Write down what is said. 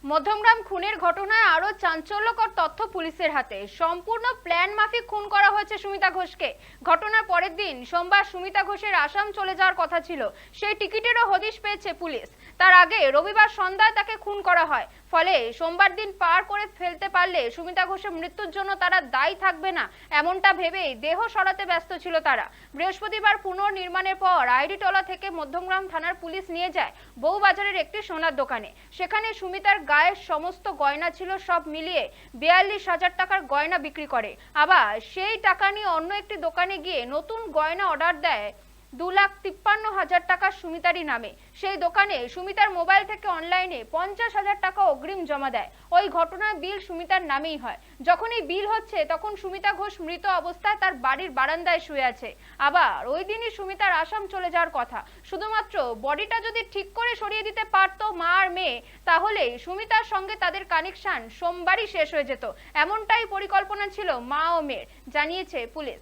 মধ্যমগ্রাম খুনের ঘটনায় আরো চাঞ্চল্যকর তথ্য পুলিশের হাতে। সম্পূর্ণ প্ল্যান মাফিক খুন করা হয়েছে সুমিতা ঘোষকে। ঘটনার পরের দিন সোমবার সুমিতা ঘোষের আসাম চলে যাওয়ার কথা ছিল, সেই টিকিটেরও হদিশ পেয়েছে পুলিশ। তার আগে রবিবার সন্ধ্যায় তাকে খুন করা হয়। ফলে সোমবার দিন পার করে ফেলতে পারলে সুমিতা ঘোষের মৃত্যুর জন্য তারা দায়ী থাকবে না, এমনটা ভেবেই দেহ সরাতে ব্যস্ত ছিল তারা। বৃহস্পতিবার পুনর্নির্মাণের পর আইডিটোলা থেকে মধ্যমগ্রাম থানার পুলিশ নিয়ে যায় বউবাজারের একটি সোনার দোকানে। সেখানে সুমিতার গায়ের সমস্ত গয়না ছিল, সব মিলিয়ে 42,000 টাকার গয়না বিক্রি করে। আবার সেই টাকা নিয়ে অন্য একটি দোকানে গিয়ে নতুন গয়না অর্ডার দেয় 2,53,000 টাকা সুমিতারই নামে। সেই দোকানে সুমিতার মোবাইল থেকে অনলাইনে 50,000 টাকা অগ্রিম জমা দেয়। ওই ঘটনার বিল সুমিতার নামেই হয়। যখন এই বিল হচ্ছে তখন সুমিতা ঘোষ মৃত অবস্থায় তার বাড়ির বারান্দায় শুয়ে আছে। আবার ওই দিনই সুমিতার আসাম চলে যাওয়ার কথা। শুধুমাত্র বডিটা যদি ঠিক করে সরিয়ে দিতে পারতো মা আর মেয়ে, তাহলে সুমিতার সঙ্গে তাদের কানেকশন সোমবারই শেষ হয়ে যেত। এমনটাই পরিকল্পনা ছিল মা ও মেয়ের, জানিয়েছে পুলিশ।